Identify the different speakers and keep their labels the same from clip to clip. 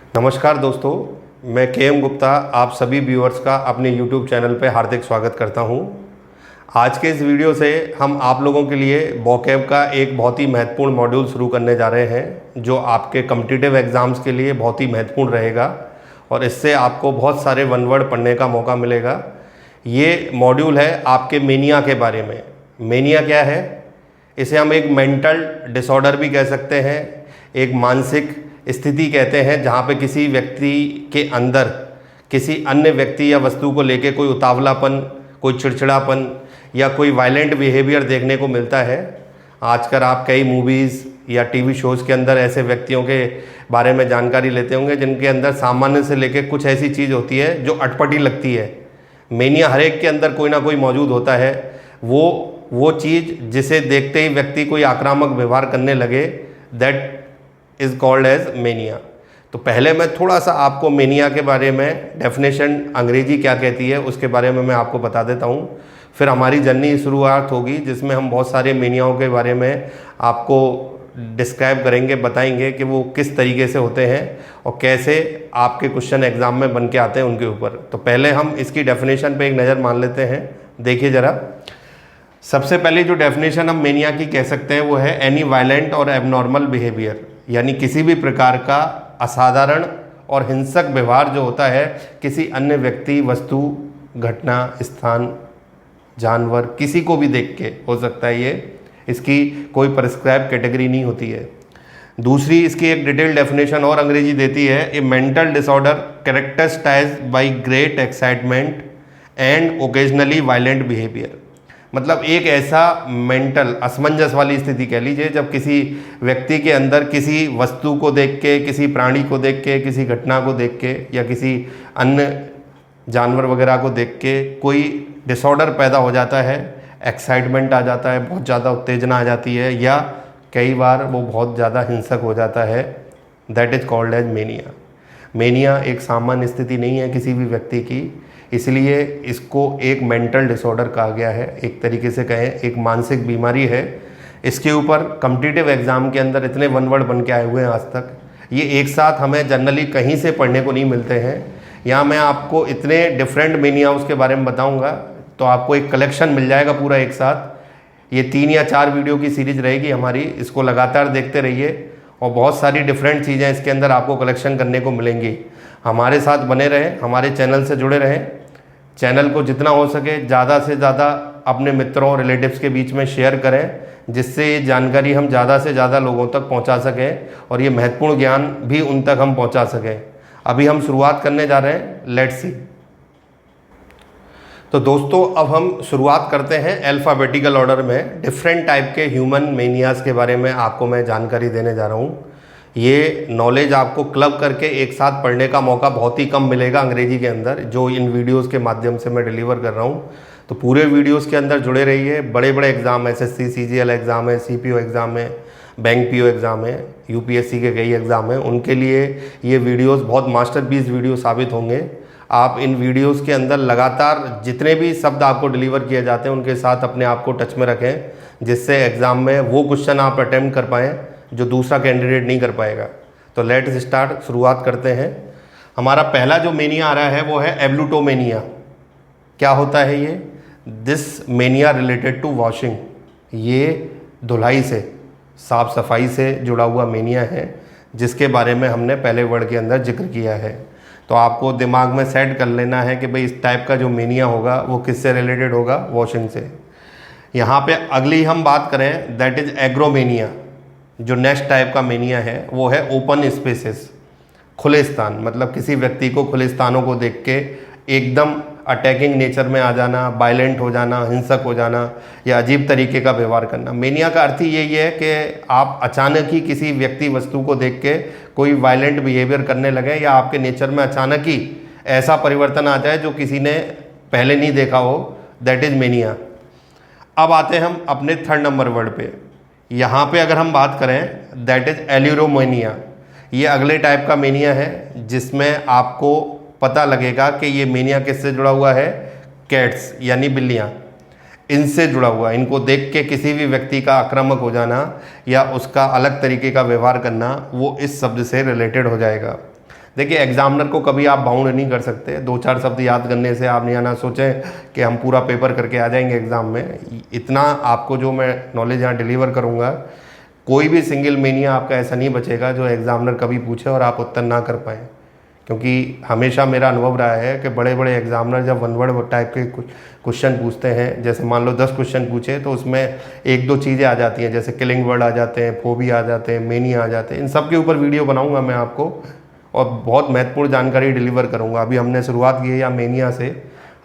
Speaker 1: नमस्कार दोस्तों, मैं के गुप्ता आप सभी व्यूअर्स का अपने यूट्यूब चैनल पर हार्दिक स्वागत करता हूं। आज के इस वीडियो से हम आप लोगों के लिए वोकैब का एक बहुत ही महत्वपूर्ण मॉड्यूल शुरू करने जा रहे हैं, जो आपके कॉम्पिटिटिव एग्ज़ाम्स के लिए बहुत ही महत्वपूर्ण रहेगा और इससे आपको बहुत सारे वन वर्ड पढ़ने का मौका मिलेगा। ये मॉड्यूल है आपके मेनिया के बारे में। मेनिया क्या है? इसे हम एक मेंटल डिसऑर्डर भी कह सकते हैं, एक मानसिक स्थिति कहते हैं, जहाँ पे किसी व्यक्ति के अंदर किसी अन्य व्यक्ति या वस्तु को लेके कोई उतावलापन, कोई चिड़चिड़ापन या कोई वायलेंट बिहेवियर देखने को मिलता है। आजकल आप कई मूवीज़ या टीवी शोज़ के अंदर ऐसे व्यक्तियों के बारे में जानकारी लेते होंगे जिनके अंदर सामान्य से लेके कुछ ऐसी चीज़ होती है जो अटपटी लगती है। मेनिया हर एक के अंदर कोई ना कोई मौजूद होता है। वो चीज़ जिसे देखते ही व्यक्ति कोई आक्रामक व्यवहार करने लगे, that is called as mania. तो पहले मैं थोड़ा सा आपको मेनिया के बारे में डेफिनेशन अंग्रेजी क्या कहती है उसके बारे में मैं आपको बता देता हूँ। फिर हमारी जर्नी शुरुआत होगी जिसमें हम बहुत सारे मेनियाओं के बारे में आपको डिस्क्राइब करेंगे, बताएंगे कि वो किस तरीके से होते हैं और कैसे आपके क्वेश्चन एग्ज़ाम में बन के आते हैं उनके ऊपर। तो पहले हम इसकी डेफिनेशन पे एक नज़र मान लेते हैं। देखिए ज़रा, सबसे पहले जो डेफिनेशन हम मेनिया की कह सकते हैं वो है एनी वायलेंट और एबनॉर्मल बिहेवियर, यानी किसी भी प्रकार का असाधारण और हिंसक व्यवहार जो होता है किसी अन्य व्यक्ति, वस्तु, घटना, स्थान, जानवर, किसी को भी देख के हो सकता है। ये इसकी कोई प्रिस्क्राइब कैटेगरी नहीं होती है। दूसरी इसकी एक डिटेल डेफिनेशन और अंग्रेजी देती है, a mental disorder characterised by great excitement and occasionally violent behaviour. मतलब एक ऐसा मेंटल असमंजस वाली स्थिति कह लीजिए जब किसी व्यक्ति के अंदर किसी वस्तु को देख के, किसी प्राणी को देख के, किसी घटना को देख के या किसी अन्य जानवर वगैरह को देख के कोई डिसऑर्डर पैदा हो जाता है, एक्साइटमेंट आ जाता है, बहुत ज़्यादा उत्तेजना आ जाती है या कई बार वो बहुत ज़्यादा हिंसक हो जाता है, that is called as mania. Mania एक सामान्य स्थिति नहीं है किसी भी व्यक्ति की, इसलिए इसको एक मेंटल डिसऑर्डर कहा गया है। एक तरीके से कहें एक मानसिक बीमारी है। इसके ऊपर कॉम्पिटिटिव एग्ज़ाम के अंदर इतने वन वर्ड बन के आए हुए हैं आज तक, ये एक साथ हमें जनरली कहीं से पढ़ने को नहीं मिलते हैं। यहाँ मैं आपको इतने डिफरेंट मेनियाज़ के बारे में बताऊँगा तो आपको एक कलेक्शन मिल जाएगा पूरा एक साथ। ये 3 या 4 वीडियो की सीरीज रहेगी हमारी, इसको लगातार देखते रहिए और बहुत सारी डिफरेंट चीज़ें इसके अंदर आपको कलेक्शन करने को मिलेंगी। हमारे साथ बने रहें, हमारे चैनल से जुड़े रहें। चैनल को जितना हो सके ज़्यादा से ज़्यादा अपने मित्रों, रिलेटिव्स के बीच में शेयर करें, जिससे ये जानकारी हम ज़्यादा से ज़्यादा लोगों तक पहुंचा सकें और ये महत्वपूर्ण ज्ञान भी उन तक हम पहुंचा सकें। अभी हम शुरुआत करने जा रहे हैं, लेट्स सी। तो दोस्तों अब हम शुरुआत करते हैं अल्फ़ाबेटिकल ऑर्डर में। डिफरेंट टाइप के ह्यूमन मेनियाज़ के बारे में आपको मैं जानकारी देने जा रहा हूँ। ये नॉलेज आपको क्लब करके एक साथ पढ़ने का मौका बहुत ही कम मिलेगा अंग्रेजी के अंदर, जो इन वीडियोस के माध्यम से मैं डिलीवर कर रहा हूँ। तो पूरे वीडियोस के अंदर जुड़े रहिए। बड़े बड़े एग्ज़ाम, एसएससी सीजीएल एग्ज़ाम है, सीपीओ एग्ज़ाम है, बैंक पीओ एग्ज़ाम है, यूपीएससी के कई एग्ज़ाम हैं, उनके लिए ये वीडियोस बहुत मास्टरपीस वीडियो साबित होंगे। आप इन वीडियोस के अंदर लगातार जितने भी शब्द आपको डिलीवर किए जाते हैं उनके साथ अपने आप को टच में रखें, जिससे एग्ज़ाम में वो क्वेश्चन आप अटैम्प्ट कर पाएँ जो दूसरा कैंडिडेट नहीं कर पाएगा। तो लेट्स स्टार्ट, शुरुआत करते हैं। हमारा पहला जो मेनिया आ रहा है वो है एब्लूटोमेनिया। क्या होता है ये? This mania related to washing. ये धुलाई से, साफ सफाई से जुड़ा हुआ मेनिया है, जिसके बारे में हमने पहले वर्ड के अंदर जिक्र किया है। तो आपको दिमाग में सेट कर लेना है कि भाई इस टाइप का जो मेनिया होगा वो किससे रिलेटेड होगा? वॉशिंग से। यहाँ पे अगली हम बात करें, दैट इज़ एग्रोमेनिया। जो नेक्स्ट टाइप का मेनिया है वो है ओपन स्पेसेस, खुले स्थान। मतलब किसी व्यक्ति को खुले स्थानों को देख के एकदम अटैकिंग नेचर में आ जाना, वायलेंट हो जाना, हिंसक हो जाना या अजीब तरीके का व्यवहार करना। मेनिया का अर्थ ही यही है कि आप अचानक ही किसी व्यक्ति, वस्तु को देख के कोई वायलेंट बिहेवियर करने लगे या आपके नेचर में अचानक ही ऐसा परिवर्तन आ जाए जो किसी ने पहले नहीं देखा हो, दैट इज़ मेनिया। अब आते हैं हम अपने 3rd नंबर वर्ड पे। यहाँ पे अगर हम बात करें, दैट इज़ एल्यूरोमेनिया। ये अगले टाइप का मेनिया है जिसमें आपको पता लगेगा कि ये मेनिया किससे जुड़ा हुआ है? कैट्स यानी बिल्लियाँ, इनसे जुड़ा हुआ। इनको देख के किसी भी व्यक्ति का आक्रामक हो जाना या उसका अलग तरीके का व्यवहार करना, वो इस शब्द से रिलेटेड हो जाएगा। देखिए एग्जामिनर को कभी आप बाउंड नहीं कर सकते, 2-4 शब्द याद करने से आप नहीं ना सोचें कि हम पूरा पेपर करके आ जाएंगे एग्ज़ाम में। इतना आपको जो मैं नॉलेज यहाँ डिलीवर करूँगा, कोई भी सिंगल मेनिया आपका ऐसा नहीं बचेगा जो एग्जामिनर कभी पूछे और आप उत्तर ना कर पाएँ। क्योंकि हमेशा मेरा अनुभव रहा है कि बड़े बड़े एग्जामिनर जब वन वर्ड टाइप के क्वेश्चन पूछते हैं, जैसे मान लो 10 क्वेश्चन पूछे तो उसमें 1-2 चीज़ें आ जाती हैं, जैसे किलिंग वर्ड आ जाते हैं, फोबिया आ जाते हैं, मेनिया आ जाते हैं। इन सब के ऊपर वीडियो बनाऊंगा मैं आपको और बहुत महत्वपूर्ण जानकारी डिलीवर करूंगा। अभी हमने शुरुआत की है या मेनिया से,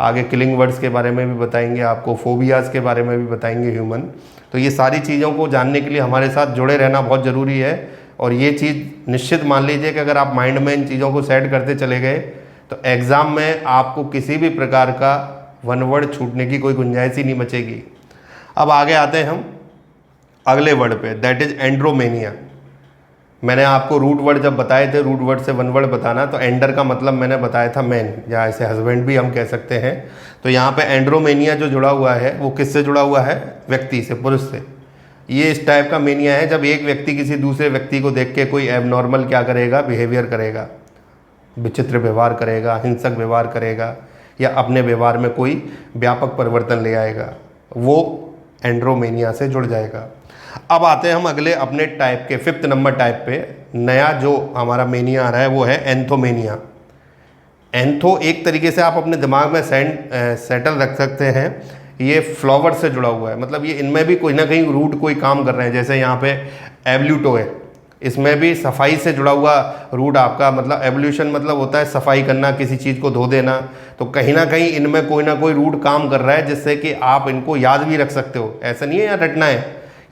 Speaker 1: आगे किलिंग वर्ड्स के बारे में भी बताएंगे आपको, फोबियाज़ के बारे में भी बताएंगे ह्यूमन। तो ये सारी चीज़ों को जानने के लिए हमारे साथ जुड़े रहना बहुत ज़रूरी है। और ये चीज़ निश्चित मान लीजिए कि अगर आप माइंड में इन चीज़ों को सेट करते चले गए तो एग्ज़ाम में आपको किसी भी प्रकार का वन वर्ड छूटने की कोई गुंजाइश ही नहीं बचेगी। अब आगे आते हैं हम अगले वर्ड पे, दैट इज़ एंड्रोमेनिया। मैंने आपको रूट वर्ड जब बताए थे, रूट वर्ड से वन वर्ड बताना, तो एंडर का मतलब मैंने बताया था मैन, या ऐसे हस्बैंड भी हम कह सकते हैं। तो यहाँ पे एंड्रोमेनिया जो जुड़ा हुआ है वो किससे जुड़ा हुआ है? व्यक्ति से, पुरुष से। ये इस टाइप का मेनिया है जब एक व्यक्ति किसी दूसरे व्यक्ति को देख के कोई एबनॉर्मल क्या करेगा, बिहेवियर करेगा, विचित्र व्यवहार करेगा, हिंसक व्यवहार करेगा, या अपने व्यवहार में कोई व्यापक परिवर्तन ले आएगा, वो एंड्रोमेनिया से जुड़ जाएगा। अब आते हैं हम अगले अपने टाइप के 5th नंबर टाइप पे। नया जो हमारा मेनिया आ रहा है वो है एंथोमेनिया। एंथो एक तरीके से आप अपने दिमाग में सेटल रख सकते हैं, ये फ्लावर से जुड़ा हुआ है, मतलब ये इनमें भी कोई ना कहीं रूट कोई काम कर रहे हैं। जैसे यहाँ पे एवल्यूटो है, इसमें भी सफाई से जुड़ा हुआ रूट आपका, मतलब एवोल्यूशन मतलब होता है सफाई करना, किसी चीज़ को धो देना। तो कहीं ना कहीं इनमें कोई ना कोई रूट काम कर रहा है जिससे कि आप इनको याद भी रख सकते हो। ऐसा नहीं है यहाँ रटना है,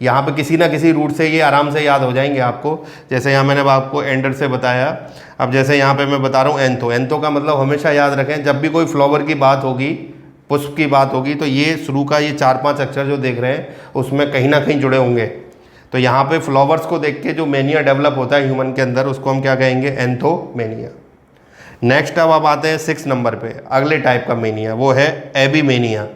Speaker 1: यहाँ पे किसी ना किसी रूट से ये आराम से याद हो जाएंगे आपको। जैसे यहाँ मैंने आपको एंडर से बताया, अब जैसे यहाँ पे मैं बता रहा हूँ एंथो। एंथो का मतलब हमेशा याद रखें, जब भी कोई फ्लावर की बात होगी, पुष्प की बात होगी, तो ये शुरू का ये 4-5 अक्षर जो देख रहे हैं उसमें कहीं ना कहीं जुड़े होंगे। तो यहाँ पे फ्लावर्स को देख के जो मेनिया डेवलप होता है ह्यूमन के अंदर, उसको हम क्या कहेंगे? एंथोमेनिया। नेक्स्ट अब आते हैं 6 नंबर पे, अगले टाइप का मेनिया, वो है एबीमेनिया,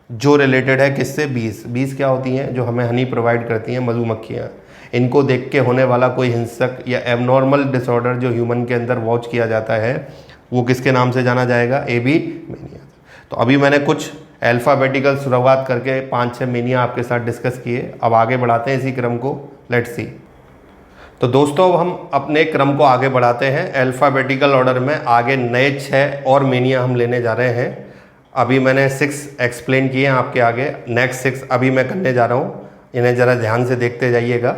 Speaker 1: जो रिलेटेड है किससे? बीज। बीज क्या होती हैं? जो हमें हनी प्रोवाइड करती हैं, मधुमक्खियाँ। इनको देख के होने वाला कोई हिंसक या एबनॉर्मल डिसऑर्डर जो ह्यूमन के अंदर वॉच किया जाता है, वो किसके नाम से जाना जाएगा? एबीमेनिया। तो अभी मैंने कुछ अल्फ़ाबेटिकल शुरुआत करके 5-6 मेनिया आपके साथ डिस्कस किए। अब आगे बढ़ाते हैं इसी क्रम को, लेट्स सी। तो दोस्तों अब हम अपने क्रम को आगे बढ़ाते हैं अल्फ़ाबेटिकल ऑर्डर में। आगे नए 6 और मेनिया हम लेने जा रहे हैं। अभी मैंने 6 एक्सप्लेन किए हैं आपके आगे, नेक्स्ट 6 अभी मैं करने जा रहा हूँ, इन्हें ज़रा ध्यान से देखते जाइएगा।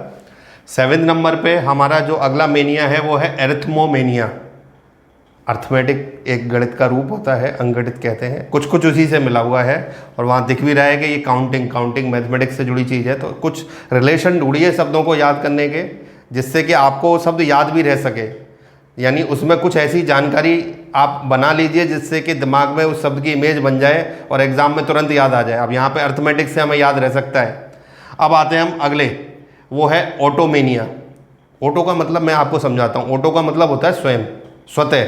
Speaker 1: 7 नंबर पे हमारा जो अगला मेनिया है वो है एरिथमोमेनिया। अर्थमेटिक एक गणित का रूप होता है, अंगणित कहते हैं, कुछ कुछ उसी से मिला हुआ है। और वहाँ दिख भी रहा है कि ये काउंटिंग मैथमेटिक्स से जुड़ी चीज़ है। तो कुछ रिलेशन ढूंढिए शब्दों को याद करने के, जिससे कि आपको वो शब्द याद भी रह सके, यानी उसमें कुछ ऐसी जानकारी आप बना लीजिए जिससे कि दिमाग में उस शब्द की इमेज बन जाए और एग्जाम में तुरंत याद आ जाए। अब यहाँ पे अर्थमेटिक्स से हमें याद रह सकता है। अब आते हैं हम अगले, वो है ऑटोमेनिया। ऑटो का मतलब मैं आपको समझाता हूँ। ऑटो का मतलब होता है स्वयं, स्वतः।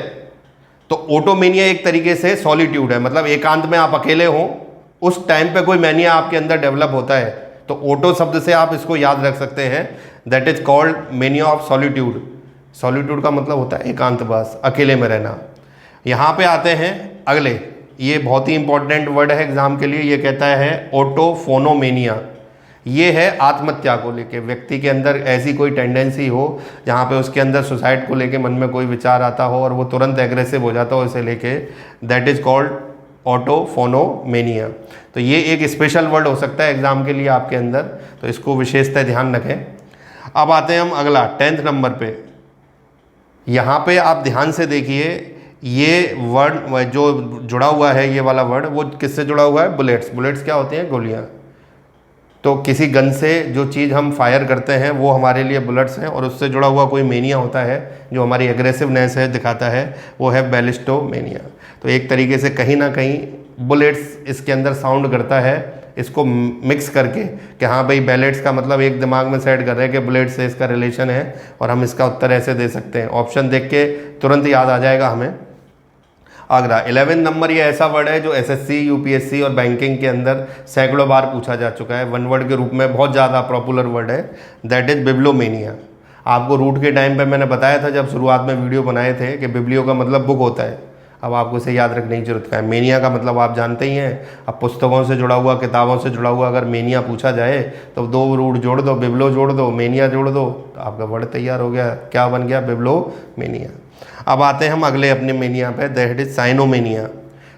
Speaker 1: तो ऑटोमेनिया एक तरीके से सॉलिट्यूड है, मतलब एकांत में आप अकेले हो, उस टाइम पे कोई मेनिया आपके अंदर डेवलप होता है। तो ऑटो शब्द से आप इसको याद रख सकते हैं, that is called mania of solitude. Solitude का मतलब होता है एकांतवास, अकेले में रहना। यहाँ पे आते हैं अगले, ये बहुत ही इंपॉर्टेंट वर्ड है एग्जाम के लिए। ये कहता है ऑटोफोनोमेनिया। ये है आत्महत्या को लेके, व्यक्ति के अंदर ऐसी कोई टेंडेंसी हो जहाँ पे उसके अंदर सुसाइड को लेके मन में कोई विचार आता हो और वो तुरंत एग्रेसिव हो जाता हो इसे लेके, दैट इज कॉल्ड ऑटोफोनोमेनिया। तो ये एक स्पेशल वर्ड हो सकता है एग्जाम के लिए आपके अंदर, तो इसको विशेषतः ध्यान रखें। अब आते हैं हम अगला 10th नंबर पे। यहाँ पे आप ध्यान से देखिए, ये वर्ड जो जुड़ा हुआ है, ये वाला वर्ड, वो किससे जुड़ा हुआ है? बुलेट्स। बुलेट्स क्या होती हैं? गोलियाँ। तो किसी गन से जो चीज़ हम फायर करते हैं वो हमारे लिए बुलेट्स हैं, और उससे जुड़ा हुआ कोई मेनिया होता है जो हमारी एग्रेसिवनेस है दिखाता है, वो है बैलिस्टोमेनिया। तो एक तरीके से कहीं ना कहीं बुलेट्स इसके अंदर साउंड करता है, इसको मिक्स करके कि हाँ भाई बैलेट्स का मतलब एक दिमाग में सेट कर रहे हैं कि बुलेट से इसका रिलेशन है, और हम इसका उत्तर ऐसे दे सकते हैं। ऑप्शन देख के तुरंत याद आ जाएगा हमें। अगला 11 नंबर, ये ऐसा वर्ड है जो एसएससी, यूपीएससी और बैंकिंग के अंदर सैकड़ों बार पूछा जा चुका है, वन वर्ड के रूप में बहुत ज़्यादा पॉपुलर वर्ड है, दैट इज बिब्लोमेनिया। आपको रूट के टाइम पे मैंने बताया था जब शुरुआत में वीडियो बनाए थे कि बिब्लियो का मतलब बुक होता है। अब आपको इसे याद रखने की जरूरत है। मेनिया का मतलब आप जानते ही हैं। अब पुस्तकों से जुड़ा हुआ, किताबों से जुड़ा हुआ अगर मेनिया पूछा जाए तो 2 रूट जोड़ दो, बिब्लो जोड़ दो, मेनिया जोड़ दो, तो आपका वर्ड तैयार हो गया। क्या बन गया? बिब्लो मेनिया। अब आते हैं हम अगले अपने मेनिया पे, दैट इज साइनोमेनिया।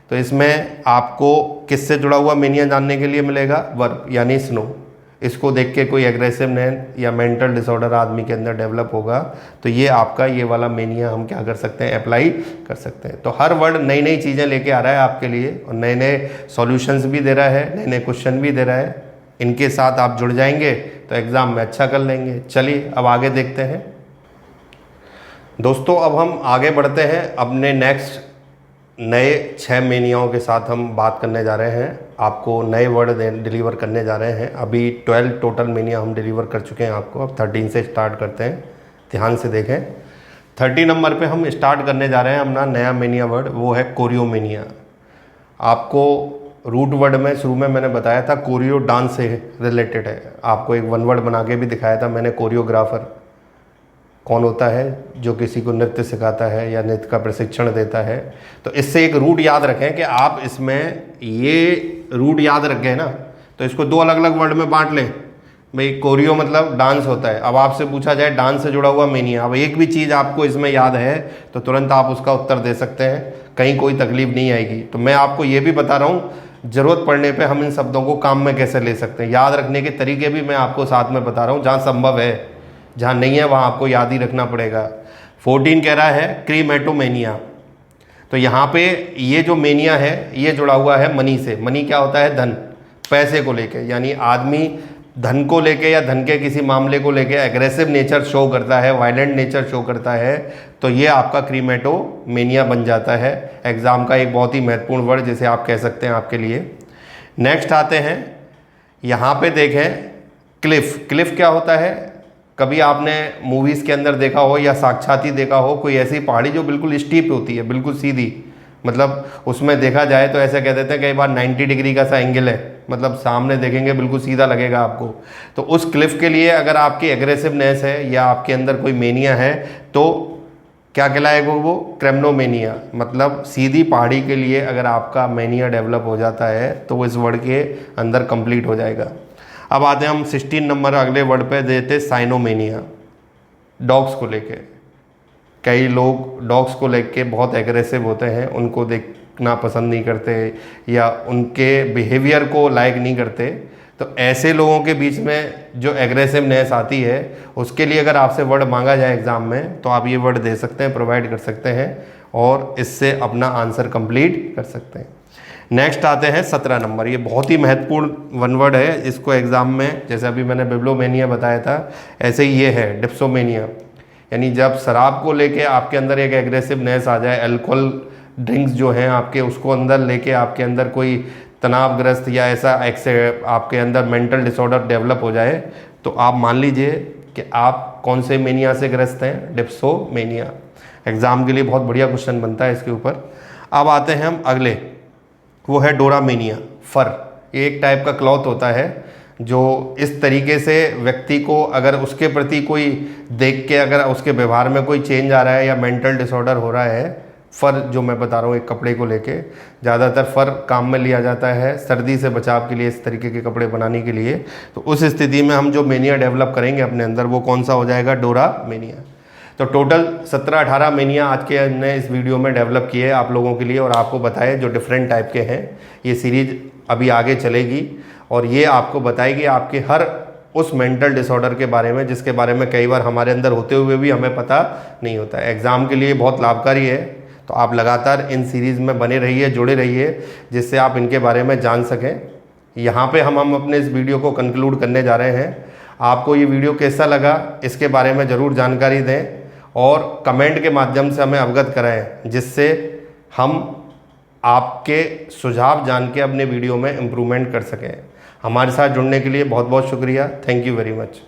Speaker 1: तो इसमें आपको किससे जुड़ा हुआ मेनिया जानने के लिए मिलेगा? वर्ब यानी स्नो। इसको देख के कोई एग्रेसिवनेस या मेंटल डिसऑर्डर आदमी के अंदर डेवलप होगा तो ये आपका ये वाला मेनिया हम क्या कर सकते हैं? अप्लाई कर सकते हैं। तो हर वर्ड नई नई चीज़ें लेके आ रहा है आपके लिए और नए नए सॉल्यूशंस भी दे रहा है, नए नए क्वेश्चन भी दे रहा है। इनके साथ आप जुड़ जाएंगे तो एग्ज़ाम में अच्छा कर लेंगे। चलिए अब आगे देखते हैं दोस्तों। अब हम आगे बढ़ते हैं अपने नेक्स्ट नए 6 मेनियाओं के साथ हम बात करने जा रहे हैं। आपको नए वर्ड डिलीवर करने जा रहे हैं। अभी 12 टोटल मेनिया हम डिलीवर कर चुके हैं आपको। अब 13 से स्टार्ट करते हैं। ध्यान से देखें। 30 नंबर पे हम स्टार्ट करने जा रहे हैं अपना नया मेनिया वर्ड, वो है कोरियोमेनिया। आपको रूट वर्ड में शुरू में मैंने बताया था कोरियो डांस से रिलेटेड है। आपको एक 1 वर्ड बना के भी दिखाया था मैंने, कोरियोग्राफर कौन होता है? जो किसी को नृत्य सिखाता है या नृत्य का प्रशिक्षण देता है। तो इससे एक रूट याद रखें कि आप इसमें ये रूट याद रख गए ना, तो इसको 2 अलग अलग वर्ड में बांट लें। भाई कोरियो मतलब डांस होता है। अब आपसे पूछा जाए डांस से जुड़ा हुआ मेनिया, अब एक भी चीज़ आपको इसमें याद है तो तुरंत आप उसका उत्तर दे सकते हैं, कहीं कोई तकलीफ नहीं आएगी। तो मैं आपको ये भी बता रहा हूँ ज़रूरत पड़ने पे हम इन शब्दों को काम में कैसे ले सकते हैं। याद रखने के तरीके भी मैं आपको साथ में बता रहा हूँ, जहाँ संभव है। जहाँ नहीं है वहाँ आपको याद ही रखना पड़ेगा। 14 कह रहा है क्रीमेटोमेनिया। तो यहाँ पे ये जो मेनिया है ये जुड़ा हुआ है मनी से। मनी क्या होता है? धन, पैसे को लेके। यानी आदमी धन को लेके या धन के किसी मामले को लेके एग्रेसिव नेचर शो करता है, वायलेंट नेचर शो करता है, तो ये आपका क्रीमेटोमेनिया बन जाता है। एग्जाम का एक बहुत ही महत्वपूर्ण वर्ड जिसे आप कह सकते हैं आपके लिए। नेक्स्ट आते हैं, यहाँ पे देखें क्लिफ। क्लिफ क्या होता है? कभी आपने मूवीज़ के अंदर देखा हो या साक्षात ही देखा हो, कोई ऐसी पहाड़ी जो बिल्कुल स्टीप होती है, बिल्कुल सीधी, मतलब उसमें देखा जाए तो ऐसे कह देते हैं कई बार 90 डिग्री का सा एंगल है, मतलब सामने देखेंगे बिल्कुल सीधा लगेगा आपको। तो उस क्लिफ के लिए अगर आपकी एग्रेसिवनेस है या आपके अंदर कोई मेनिया है तो क्या कहलाएगा वो? क्रेमनोमेनिया। मतलब सीधी पहाड़ी के लिए अगर आपका मेनिया डेवलप हो जाता है तो वो इस वर्ड के अंदर कंप्लीट हो जाएगा। अब आते हैं हम 16 नंबर अगले वर्ड पे देते साइनोमेनिया। डॉग्स को लेके, कई लोग डॉग्स को लेके बहुत एग्रेसिव होते हैं, उनको देखना पसंद नहीं करते या उनके बिहेवियर को लाइक नहीं करते। तो ऐसे लोगों के बीच में जो एग्रेसिवनेस आती है उसके लिए अगर आपसे वर्ड मांगा जाए एग्ज़ाम में तो आप ये वर्ड दे सकते हैं, प्रोवाइड कर सकते हैं और इससे अपना आंसर कंप्लीट कर सकते हैं। नेक्स्ट आते हैं 17 नंबर। ये बहुत ही महत्वपूर्ण 1 वर्ड है। इसको एग्ज़ाम में जैसे अभी मैंने बिब्लोमेनिया बताया था ऐसे ही ये है डिप्सोमेनिया। यानी जब शराब को लेके आपके अंदर एक एग्रेसिवनेस आ जाए, अल्कोहल ड्रिंक्स जो हैं आपके उसको अंदर लेके आपके अंदर कोई तनावग्रस्त या ऐसा आपके अंदर मेंटल डिसऑर्डर डेवलप हो जाए तो आप मान लीजिए कि आप कौन से मेनिया से ग्रस्त हैं? डिप्सोमेनिया। एग्ज़ाम के लिए बहुत बढ़िया क्वेश्चन बनता है इसके ऊपर। अब आते हैं हम अगले, वो है डोरामेनिया। फर एक टाइप का क्लॉथ होता है जो इस तरीके से व्यक्ति को अगर उसके प्रति कोई देख के अगर उसके व्यवहार में कोई चेंज आ रहा है या मेंटल डिसऑर्डर हो रहा है, फ़र जो मैं बता रहा हूँ एक कपड़े को लेके, ज़्यादातर फ़र काम में लिया जाता है सर्दी से बचाव के लिए, इस तरीके के कपड़े बनाने के लिए। तो उस स्थिति में हम जो मेनिया डेवलप करेंगे अपने अंदर वो कौन सा हो जाएगा? डोरामेनिया। तो टोटल 17-18 मेनिया आज के हमने इस वीडियो में डेवलप किए आप लोगों के लिए और आपको बताए जो डिफरेंट टाइप के हैं। ये सीरीज अभी आगे चलेगी और ये आपको बताएगी आपके हर उस मेंटल डिसऑर्डर के बारे में जिसके बारे में कई बार हमारे अंदर होते हुए भी हमें पता नहीं होता है। एग्ज़ाम के लिए बहुत लाभकारी है, तो आप लगातार इन सीरीज़ में बने रहिए, जुड़े रहिए, जिससे आप इनके बारे में जान सकें। यहाँ पे हम अपने इस वीडियो को कंक्लूड करने जा रहे हैं। आपको ये वीडियो कैसा लगा इसके बारे में ज़रूर जानकारी दें और कमेंट के माध्यम से हमें अवगत कराएं, जिससे हम आपके सुझाव जान के अपने वीडियो में इम्प्रूवमेंट कर सकें। हमारे साथ जुड़ने के लिए बहुत बहुत शुक्रिया। Thank you very much.